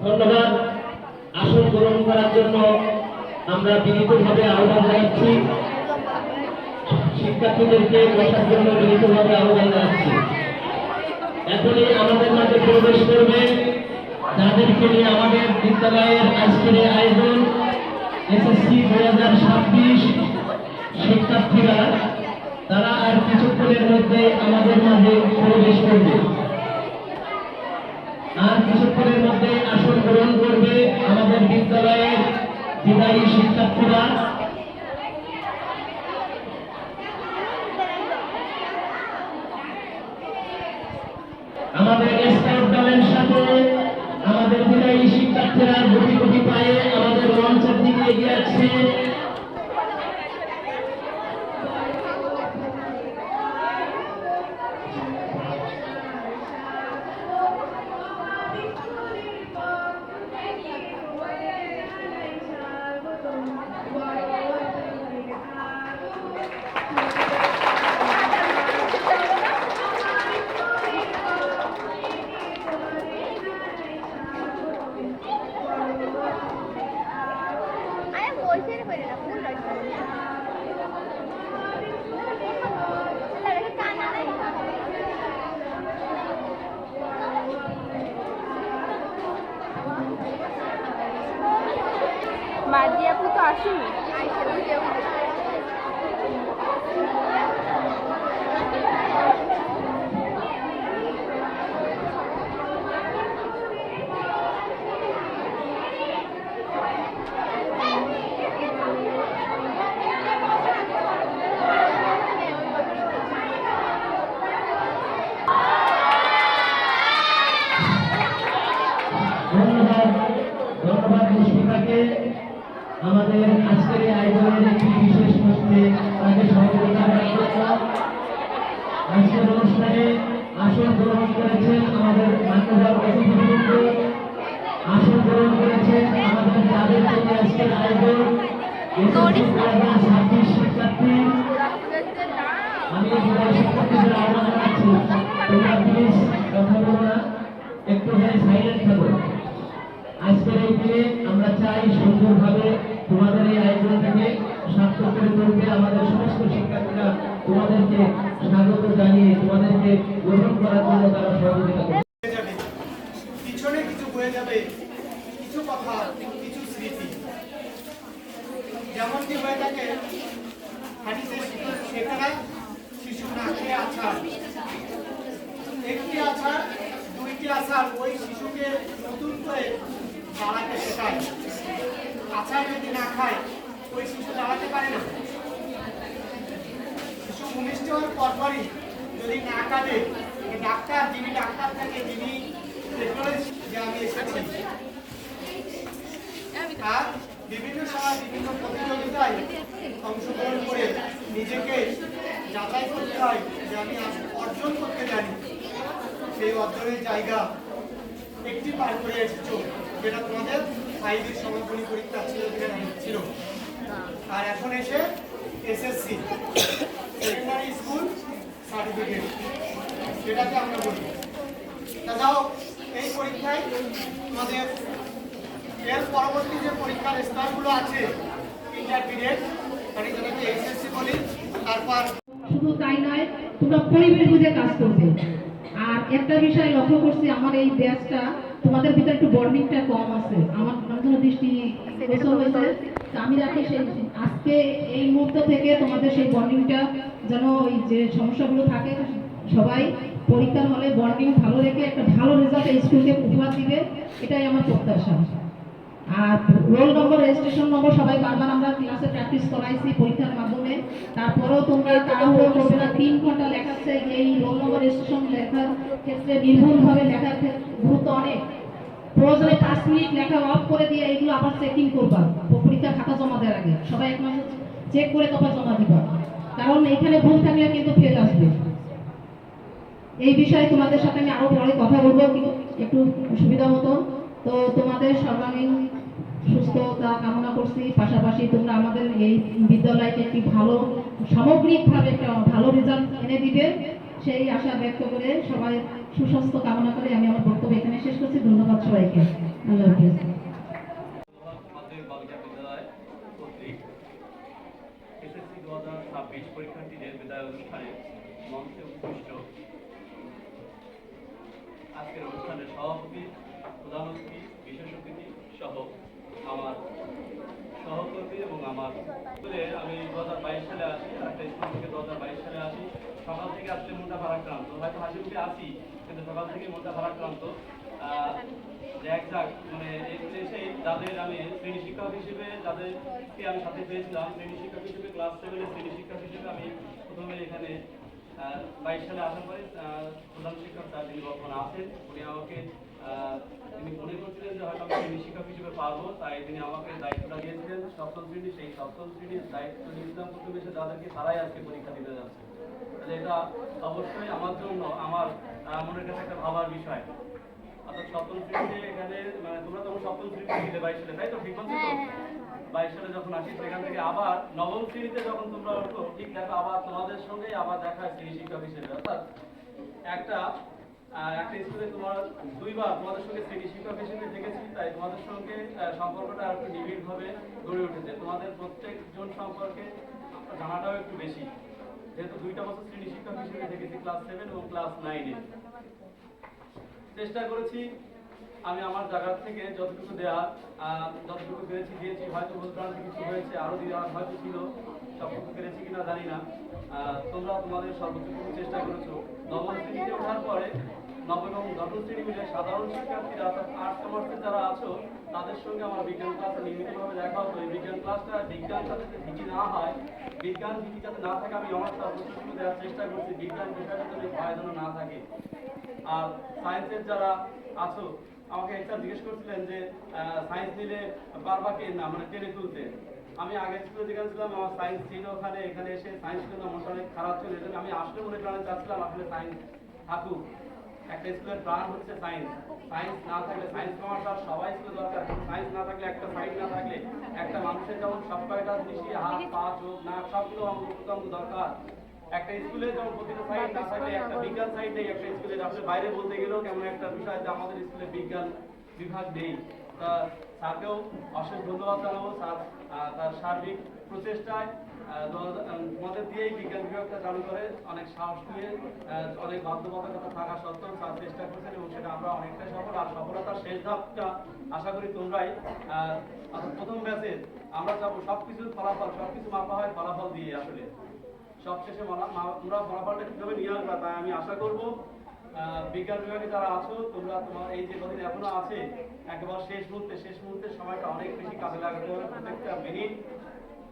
ধন্যবাদ। আসন গ্রহণ করার জন্য আমরা বিনীতভাবে আহ্বান জানাচ্ছি। শিক্ষার্থীদেরকে বসার জন্য বিনীতভাবে আহ্বান জানাচ্ছি। এখনই আমাদের মাঝে প্রবেশ করবেন যাদেরকে নিয়ে আমাদের বিদ্যালয়ের আজকের আয়োজন এসএসসি 2026 শিক্ষার্থীরা, তারা আর কিছুক্ষণের মধ্যে আমাদের মাঝে প্রবেশ করবে। আর কিছুক্ষণের মধ্যে আসন গ্রহণ করবে আমাদের বিদ্যালয়ের বিদায়ী শিক্ষার্থীরা। আমাদের স্কাউট দলের সাথে আমাদের বিদায়ী শিক্ষার্থীরা গুটি গুটি পায়ে আমাদের মঞ্চের দিকে এগিয়ে আসছে। মার্জি আপু তো আসেনি। ধন্যবাদ মুশফিকাকে আমাদের আজকের এই আয়োজনের একটি বিশেষ মঞ্চে তাকে সহযোগিতা করার আজকের অনুষ্ঠানে আসন গ্রহণ করেছেন আমাদের মান্যবর অতিথিবৃন্দ, আসন গ্রহণ করেছেন আমাদের যাদের থেকে আজকের আয়োজন শিক্ষার্থী। আমি শিক্ষার্থীদের আহ্বান জানাচ্ছি, তোমরা প্লিজ কথা বলো না, একটু সাইলেন্ট থাকো। আজকের এই দিনে আমরা চাই সুন্দরভাবে তোমাদের এই আয়োজনটাকে সার্থক করে তুলতে আমাদের সমস্ত শিক্ষার্থীরা তোমাদেরকে স্বাগত জানিয়ে তোমাদেরকে গ্রহণ করার জন্য তারা সহযোগিতা করবে। পিছনে কিছু বয়ে যাবে, কিছু কথা, কিছু স্মৃতি, যেমন কি হয়ে থাকে হাদিসে সেখানে শিশু না খেয়ে আছাড়, একটি আছাড় দুইটি আছাড় ওই শিশুকে নতুন করে দাঁড়াতে শেখায়। আছাড় যদি না খায় ওই শিশু দাঁড়াতে পারে না। শিশু ভূমিষ্ঠ হওয়ার পরপরই যদি না কাঁদে, ডাক্তার যিনি ডাক্তার থাকে, যিনি টেকনোলজি যে আমি এসেছি, আর বিভিন্ন সময় বিভিন্ন প্রতিযোগিতায় অংশগ্রহণ করে নিজেকে যাচাই করতে হয় যে আমি অর্জন করতে জানি। সেই অর্জনের জায়গা একটি পার করে এসেছো, যেটা তোমাদের ফাইভের সমাপনী পরীক্ষা ছিল, আর এখন এসে এসএসসি সেকেন্ডারি স্কুল সার্টিফিকেট, যেটাকে আমরা বলি। তা যাও, এই পরীক্ষায় আমাদের এর পরবর্তী যে পরীক্ষার স্তরগুলো আছে, ইন্টারমিডিয়েট, মানে যেটাকে এসএসসি বলি, তারপর শুধু তাই নয়, তোমরা পরিবেশ বুঝে কাজ করবে। আর একটা বিষয় লক্ষ্য করছি, আমার এই ব্যাচটা তোমাদের ভিতরে একটু বন্ডিংটা কম আছে, আমার জন্য দৃষ্টি গোচর হয়েছে। আমি রাখি সেই আজকে এই মুহূর্ত থেকে তোমাদের সেই বন্ডিংটা যেন, ওই যে সমস্যাগুলো থাকে, সবাই পরীক্ষার হলে বন্ডিং ভালো রেখে একটা ভালো রেজাল্ট এই স্কুলকে উপহার দিবে, এটাই আমার প্রত্যাশা। আর রোল নম্বর, রেজিস্ট্রেশন নম্বর সবাই বারবার আমরা ক্লাসে প্র্যাকটিস করাইছি পরীক্ষার মাধ্যমে। তারপরেও তোমরা তাড়াহুড়ো করবে না, 3 ঘন্টা লেখাচ্ছে। এই রোল নম্বর রেজিস্ট্রেশন লেখার ক্ষেত্রে নির্ভুলভাবে লেখার গুরুত্ব অনেক। প্রয়োজনে 5 মিনিট লেখা অফ করে দিয়ে এইগুলো আবার চেকিং করবা পরীক্ষার খাতা জমা দেওয়ার আগে। সবাই এক মাসে চেক করে তারপর জমা দিবা, কারণ এখানে ভুল থাকলে কিন্তু ফেল আসবে। এই বিষয়ে তোমাদের সাথে আমি আরো পরে কথা বলবো একটু সুবিধা মতো। তো তোমাদের সর্বাঙ্গীন সুস্থতা কামনা করছি, পাশাপাশি তোমরা আমাদের এই বিদ্যালয়কে একটি ভালো, সামগ্রিকভাবে একটা ভালো রেজাল্ট এনে দিবে, সেই আশা ব্যক্ত করে সবাই সুস্বাস্থ্য কামনা করে আমি আমার বক্তব্য এখানে শেষ করছি। ধন্যবাদ সবাইকে। আল্লাহ হাফেজ। মাধ্যমিক বালিকা বিদ্যালয় কর্তৃক এসএসসি 2026 পরীক্ষার্থীদের বিদায় অনুষ্ঠানে মঞ্চে উপবিষ্ট আজকের অনুষ্ঠানের সভাপতি, প্রধান অতিথি, বিশেষ অতিথি সহ আমার সহকর্মী এবং আমার স্কুলে আমি 2022 সালে আসি, আরেকটা স্কুল থেকে 2022 সালে আসি। সকাল থেকে আসলে মনটা ভারাক্রান্ত, হয়তো হাসি মুখে আসি কিন্তু সকাল থেকে মনটা ভারাক্রান্ত। মানে এসে যাদের আমি শ্রেণী শিক্ষক হিসেবে যাদেরকে আমি সাথে পেয়েছিলাম, শ্রেণী শিক্ষক হিসেবে ক্লাস 7-এর শ্রেণী শিক্ষক হিসেবে আমি প্রথমে এখানে 22 সালে আসার পরে প্রধান শিক্ষক স্যার যিনি বর্তমানে আছেন, উনি আমাকে তিনি মনে করছিলেন যে হয়তো আমি শ্রেণী শিক্ষক হিসেবে পারবো, তাই তিনি আমাকে দায়িত্বটা দিয়েছিলেন সপ্তম শ্রেণী। সেই সপ্তম শ্রেণীর দায়িত্ব নিয়েছিলাম প্রথমে এসে যাদেরকে তারাই আজকে পরীক্ষা দিতে যাচ্ছে। তাহলে এটা অবশ্যই আমার জন্য আমার মনের কাছে একটা ভাবার বিষয়। অর্থাৎ সপ্তম শ্রেণীতে এখানে মানে তোমরা তখন সপ্তম শ্রেণীতে ছিলে 22 সালে, তাই তো? ঠিক বলছো তো? 22 সালে যখন আসি সেখান থেকে আবার নবম শ্রেণীতে যখন তোমরা ওঠো, ঠিক দেখো আবার তোমাদের সঙ্গে আবার দেখা শ্রেণী শিক্ষক হিসেবে। অর্থাৎ একটা স্কুলে তোমার দুইবার তোমাদের সঙ্গে শ্রেণী শিক্ষক হিসেবে দেখেছি, তাই তোমাদের সঙ্গে সম্পর্কটা আর একটু নিবিড়ভাবে গড়ে উঠেছে। তোমাদের প্রত্যেকজন সম্পর্কে জানাটাও একটু বেশি, যেহেতু 2টা বছর শ্রেণী শিক্ষক হিসেবে দেখেছি, ক্লাস 7 এবং ক্লাস 9-এ। চেষ্টা করেছি আমি আমার জায়গা থেকে যতটুকু দেওয়ার, যতটুকু পেরেছি দিয়েছি। হয়তো ভুলভ্রান্তি কিছু হয়েছে, আরো দেওয়ার হয়তো ছিল, সবটুকু পেরেছি কিনা জানি না। তোমরা তোমাদের সর্বোচ্চটুকু চেষ্টা করেছো। নবম শ্রেণীতে ওঠার পরে নবম এবং দশম শ্রেণী মিলে সাধারণ শিক্ষার্থীরা অর্থাৎ আর্টস কমার্সে যারা আছো তাদের সঙ্গে আমার বিজ্ঞান ক্লাসে নিয়মিতভাবে দেখা হতো। এই বিজ্ঞান ক্লাসটা বিজ্ঞান সাথে ভিত্তি না হয়, বিজ্ঞান ভিত্তি যাতে না থাকে, আমি আমার সর্বোচ্চটুকু দেওয়ার চেষ্টা করছি। বিজ্ঞান বিষয়টা যাতে ভয় যেন না থাকে। আর সায়েন্সের যারা আছো, আমাকে একটা জিজ্ঞেস করছিলেন যে সায়েন্স নিলে পারবা কে না, মানে টেনে তুলতে। আমি আগের স্কুলে যেখানে ছিলাম আমার সায়েন্স ছিল, এখানে এসে সায়েন্স জন্য মনটা অনেক খারাপ ছিল। এই জন্য আমি আসলে মনে করেন চাচ্ছিলাম আসলে সায়েন্স থাকুক। একটা স্কুলের প্রাণ হচ্ছে সায়েন্স। সায়েন্স না থাকলে, সায়েন্স কমার্স আর সবাই স্কুলে দরকার, সায়েন্স না থাকলে, একটা সাইড না থাকলে একটা মানুষের যেমন সব কয়টা জিনিসই হাত, পা, চোখ, নাক সবগুলো অঙ্গ দরকার। একটা স্কুলে যেমন প্রতিটা সাইড না থাকলে, একটা বিজ্ঞান সাইড নেই একটা স্কুলে, আসলে বাইরে বলতে গেলেও কেমন একটা বিষয় যে আমাদের স্কুলে বিজ্ঞান বিভাগ নেই। স্যারকেও অশেষ ধন্যবাদ জানাবো। স্যার তার সার্বিক প্রচেষ্টায় তোমাদের দিয়েই বিজ্ঞান বিভাগটা চালু করে অনেক সাহস নিয়ে, অনেক বাধ্যবাধকতা থাকা সত্ত্বেও স্যার চেষ্টা করেছেন এবং সেটা আমরা অনেকটাই সফল। আর সফলতার শেষ ধাপটা আশা করি তোমরাই। প্রথম ব্যাচে আমরা যাবো সবকিছুর ফলাফল, সবকিছু মাপা হয় ফলাফল দিয়ে। আসলে সবশেষে তোমরা ফলাফলটা কিভাবে নিয়ে আসবা, তাই আমি আশা করবো বিজ্ঞান বিভাগে যারা আছো তোমরা তোমার এই যে কদিন এখনো আছে একেবারে শেষ মুহূর্তে সময়টা অনেক বেশি কাজে লাগাতে হবে। প্রত্যেকটা মিনিট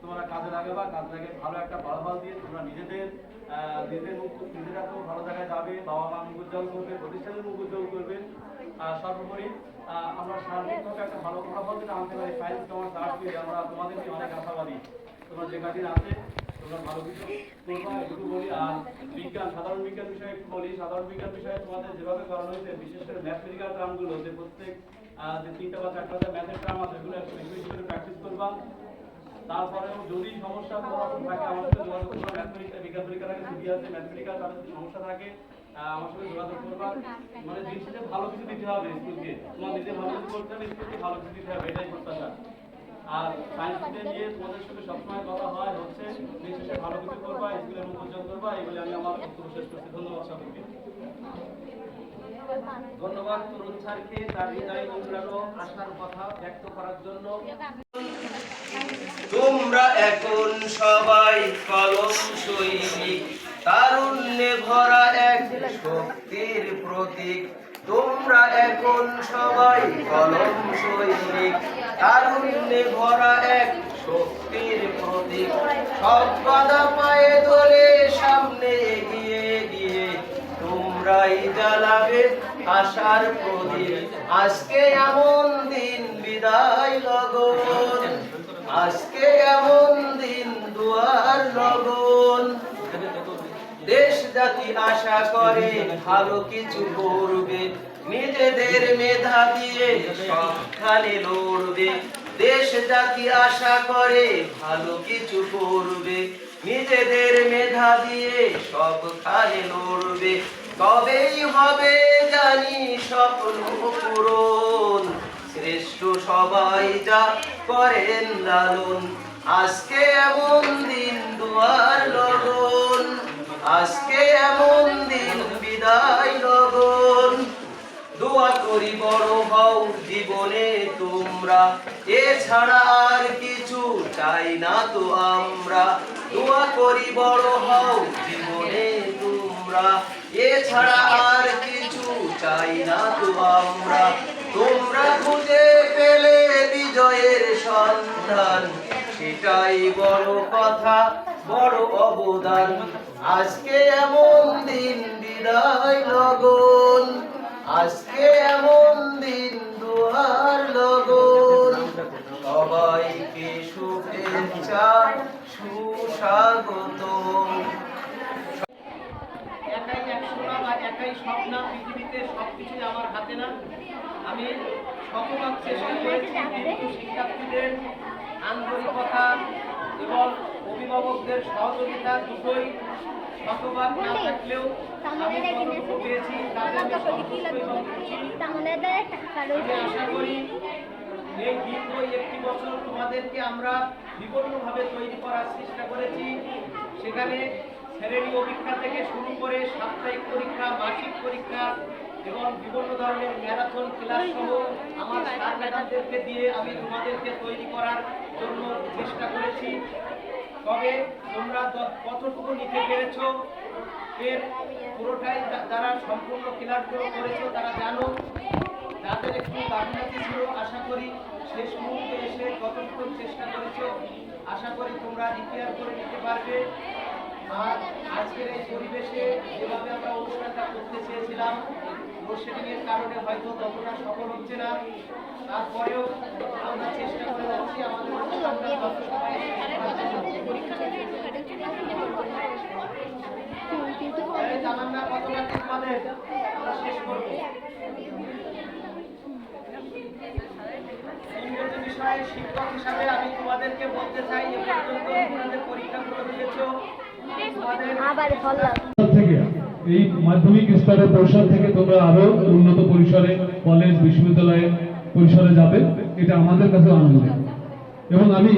তোমরা কাজে লাগাবা, কাজে লাগে ভালো একটা ফলাফল দিয়ে তোমরা নিজেরা তো ভালো জায়গায় যাবে, বাবা মা মুখ উজ্জ্বল করবে, প্রতিষ্ঠানের মুখ উজ্জ্বল করবে। সর্বোপরি আমরা সার্বিকভাবে একটা ভালো ফলাফল যেটা আনতে পারি সায়েন্স কমার্স আর্টস মিলে, আমরা তোমাদের নিয়ে অনেক আশাবাদী। তোমরা যে কদিন আছে তোমরা ভালো কিছু করবা, একটু বলি। আর বিজ্ঞান, সাধারণ বিজ্ঞান বিষয়ে একটু বলি। সাধারণ বিজ্ঞান বিষয়ে তোমাদের যেভাবে করানো হয়েছে, বিশেষ করে ম্যাথমেটিক্যাল টার্মগুলো, যে প্রত্যেক যে 3টা বা 4টা ম্যাথের টার্ম আছে এগুলো একটু বেশি করে প্র্যাকটিস করবা। তারপরেও যদি সমস্যা থাকে আমার সাথে যোগাযোগ করবা। ম্যাথমেটিক্যাল বিজ্ঞান পরীক্ষার আগে ছুটি আছে, ম্যাথমেটিক্যাল তাদের যদি সমস্যা থাকে আমার সাথে যোগাযোগ করবা। মানে দিন শেষে ভালো কিছু দিতে হবে স্কুলকে, তোমার নিজে ভালো কিছু করতে হবে, স্কুলকে ভালো কিছু দিতে হবে, এটাই প্রত্যাশা। আর সায়েন্স নিয়ে তোমাদের সঙ্গে সবসময় কথা হয় হচ্ছে দিন শেষে ভালো কিছু করবা, স্কুলের মুখ উজ্জ্বল করবা। এই বলে আমি আমার বক্তব্য শেষ করছি। ধন্যবাদ সকলকে। ধন্যবাদ তরুণ স্যারকে তার হৃদয় নোংরানো আশার কথা ব্যক্ত করার জন্য। তোমরা এখন সবাই কলম সৈনিক, তারুণ্যে ভরা এক শক্তির প্রতীক। তোমরা এখন সবাই কলম সৈনিক, তারুণ্যে ভরা এক শক্তির প্রতীক। সব বাধা পায়ে ধরে সামনে এগিয়ে গিয়ে তোমরাই জ্বালাবে আশার প্রদীপ। আজকে এমন দিন বিদায় লগন, আজকে এমন দিন দুয়ার লগন। দেশ জাতি আশা করে ভালো কিছু করবে, নিজেদের মেধা দিয়ে সবখানে লড়বে। দেশ জাতি আশা করে ভালো কিছু করবে, নিজেদের মেধা দিয়ে সবখানে লড়বে, তবেই হবে জানি স্বপ্ন পূরণ। শ্রেষ্ঠ সবাই যা করেন লালন, আজকে এমন দিন দুয়ার লগন, আজকে এমন দিন বিদায় লগন। দোয়া করি বড় হও জীবনে তোমরা, এছাড়া আর কিছু চাই না তো আমরা। দোয়া করি বড় হও জীবনে তোমরা, এছাড়া আর কিছু চাই না তো আমরা। তোমরা খুঁজে পেলে বিজয়ের সন্ধান, সেটাই বড় কথা, বড় অবদান। আজকে এমন দিন বিদায় লগন, আজকে এমন দিন দুয়ার লগন। সবাইকে শুভেচ্ছা সুস্বাগত। একাই একশো না বা একাই সব না, পৃথিবীতে সবকিছুই আমার হাতে না। আমি শতভাগ চেষ্টা করেছি কিন্তু শিক্ষার্থীদের আন্তরিকতা এবং অভিভাবকদের সহযোগিতা দুটোই শতভাগ না থাকলেও আমি যতটুকু পেয়েছি তাতে আমি সন্তুষ্ট এবং খুশি। আমি আশা করি এই দীর্ঘ একটি বছর তোমাদেরকে আমরা বিপন্নভাবে তৈরি করার চেষ্টা করেছি। সেখানে শ্রেণী অভিজ্ঞতা থেকে শুরু করে সাপ্তাহিক পরীক্ষা, মাসিক পরীক্ষা এবং বিভিন্ন ধরনের ম্যারাথন ক্লাস সহ আমার স্যার ম্যাডামদেরকে দিয়ে আমি তোমাদেরকে তৈরি করার জন্য চেষ্টা করেছি। তবে তোমরা কতটুকু নিতে পেরেছো এর পুরোটাই যারা সম্পূর্ণ ক্লাসগুলো করেছো তারা জানো। যাদের একটু গাফিলতি ছিল আশা করি শেষ মুহূর্তে এসে কতটুকু চেষ্টা করেছো আশা করি তোমরা রিপেয়ার করে নিতে পারবে। আর আজকের এই পরিবেশে যেভাবে আমরা অনুষ্ঠানটা করতে চেয়েছিলাম, লোডশেডিংয়ের কারণে হয়তো ততটা সফল হচ্ছে না, তারপরেও আমরা চেষ্টা করে যাচ্ছি আমাদের অনুষ্ঠানটা যত সবাই জানান না কতটা তোমাদের আমরা শেষ করবো। ইংরেজি বিষয়ে শিক্ষক হিসাবে আমি তোমাদেরকে বলতে চাই, এ পর্যন্ত তোমাদের পরীক্ষাগুলো দিয়েছো, থেকে এই মাধ্যমিক স্তরের পরিসর থেকে তোমরা আরো উন্নত পরিসরে কলেজ বিশ্ববিদ্যালয়ে পরিসরে যাবে, এটা আমাদের কাছে আনন্দ। এবং আমি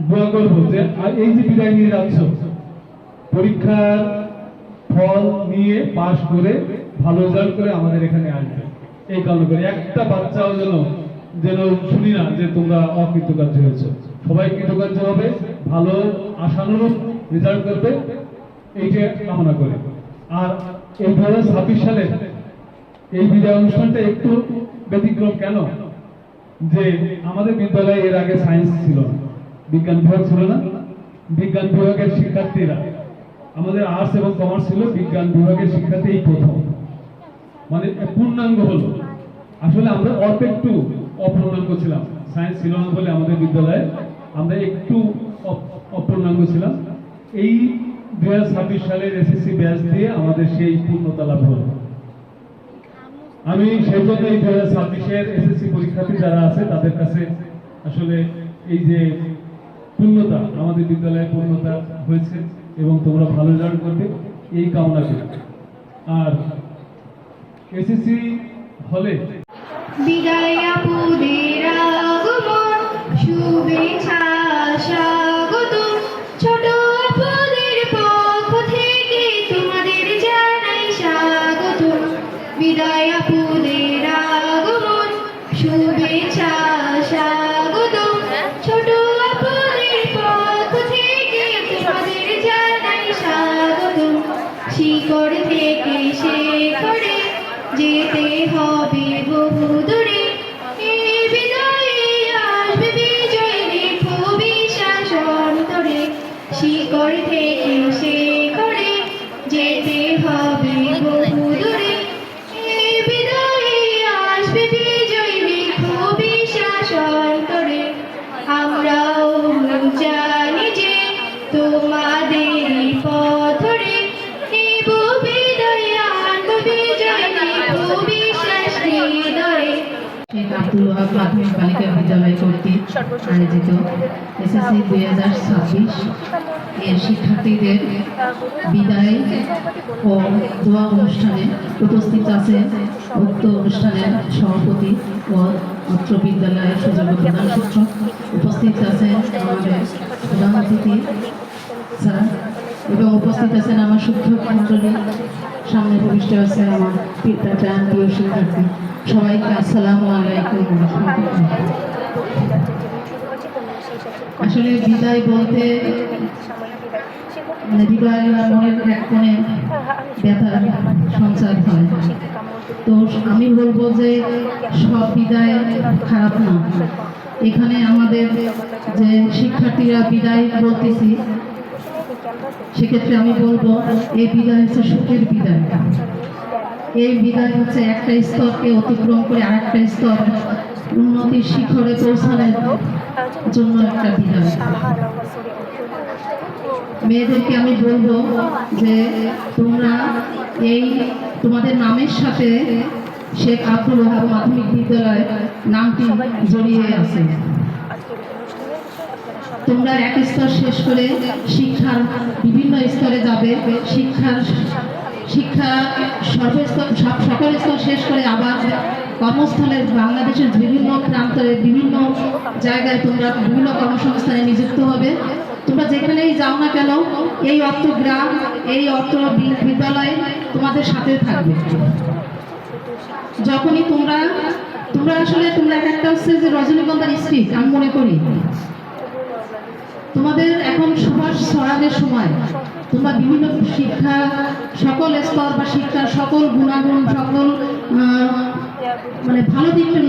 দোয়া করব যে এই যে বিদায় নিয়ে যাচ্ছ, পরীক্ষার ফল নিয়ে পাশ করে ভালো রেজাল্ট করে আমাদের এখানে আসবে। এই কারণে করে একটা বাচ্চাও যেন শুনি না যে তোমরা অকৃতকার্য হয়েছে। সবাই কৃতকার্য হবে, ভালো আশানুরূপ রেজাল্ট করবে, এইটা কামনা করে। আর এই 2026 সালে এই বিদায় অনুষ্ঠানটা একটু ব্যতিক্রম কেন, যে আমাদের বিদ্যালয়ে এর আগে সায়েন্স ছিল না, বিজ্ঞান বিভাগ ছিল না। বিজ্ঞান বিভাগের শিক্ষার্থীরা, আমাদের আর্টস এবং কমার্স ছিল, বিজ্ঞান বিভাগের শিক্ষার্থী এই প্রথম, মানে পূর্ণাঙ্গ হলো। আসলে আমরা অল্প একটু অপূর্ণাঙ্গ ছিলাম, সায়েন্স ছিল না বলে আমাদের বিদ্যালয়ে আমরা একটু অপূর্ণাঙ্গ ছিলাম। এই 2026 সালের এসএসসি ব্যাচ দিয়ে আমাদের সেই পূর্ণতা লাভ হলো। আমি সেই জন্য এই 2026-এর এসএসসি পরীক্ষার্থী যারা আছে তাদের কাছে আসলে এই যে পূর্ণতা, আমাদের বিদ্যালয়ে পূর্ণতা হয়েছে এবং তোমরা ভালো রেজাল্ট করবে এই কামনা করি। আর এসএসসি হলে বিদায় আপুদের আগমন, শুভেচ্ছা স্বাগত। ছোট আপুদের পক্ষ থেকে তোমাদের জানাই স্বাগত। বিদায় আপুদের আগমন, শুভেচ্ছা স্বাগত। ছোট আপুদের পক্ষ থেকে তোমাদের জানাই স্বাগত। শিকড় থেকে শেকড়ে যেতে হবে বহু দূরে, এই বিদায়ে আসবে বিজয়, রেখো বিশ্বাস অন্তরে। শিকড় থেকে শেকড়ে যেতে হবে বহু দূরে, এই বিদায়ে আসবে বিজয়, রেখো বিশ্বাস অন্তরে। আমরাও জানি যে তোমাদের পথ ধরে নেব বিদায়, আনব বিজয়, নেব বিশ্বাস হৃদয়ে। ফুলহা প্রাথমিক বালিকা বিদ্যালয় কর্তৃক আয়োজিত এসএসসি 2026 এর শিক্ষার্থীদের বিদায় ও দোয়া অনুষ্ঠানে উপস্থিত আছেন উক্ত অনুষ্ঠানের সভাপতি ও অত্র বিদ্যালয়ের সুযোগ্য প্রধান শিক্ষক, উপস্থিত আছেন আমাদের প্রধান অতিথি স্যার এবং উপস্থিত আছেন আমার শিক্ষক মণ্ডলী, সামনে প্রবিষ্ট আছে আমার প্রিয় শিক্ষার্থী। সবাইকে আসসালামু আলাইকুম। আসলে বিদায় বলতে মানে বিদায় মনের এক কোণে ব্যথা সঞ্চার হয়। তো আমি বলবো যে সব বিদায় খারাপ না। এখানে আমাদের যে শিক্ষার্থীরা বিদায় বলতেছি, সেক্ষেত্রে আমি বলবো এই বিদায় হচ্ছে সুখের বিদায়। এই বিদায় হচ্ছে একটা স্তরকে অতিক্রম করে আরেকটা স্তর উন্নতির শিখরে পৌঁছানোর জন্য একটা বিদায়। মেয়েদেরকে আমি বলবো যে তোমরা এই তোমাদের নামের সাথে শেখ আব্দুল ওহাব মাধ্যমিক বিদ্যালয় নামটি জড়িয়ে আছে। তোমরা এক স্তর শেষ করে শিক্ষার বিভিন্ন স্তরে যাবে। শিক্ষা সকল স্তর শেষ করে আবার কর্মস্থলে বাংলাদেশের বিভিন্ন প্রান্তরে বিভিন্ন জায়গায় তোমরা বিভিন্ন কর্মসংস্থানে নিযুক্ত হবে। তোমরা যেখানেই যাও না কেন এই অত্র গ্রাম, এই অত্র বিদ্যালয় তোমাদের সাথে থাকবে। যখনই তোমরা আসলে তোমরা একটা হচ্ছে যে রজনীগন্ধার স্টিক, আমি মনে করি তোমাদের এখন সুবাস ছড়ানোর সময়। তোমরা বিভিন্ন শিক্ষা সকল স্তর বা শিক্ষার সকল গুণাগুণ সকল মানে ভালো দিকটা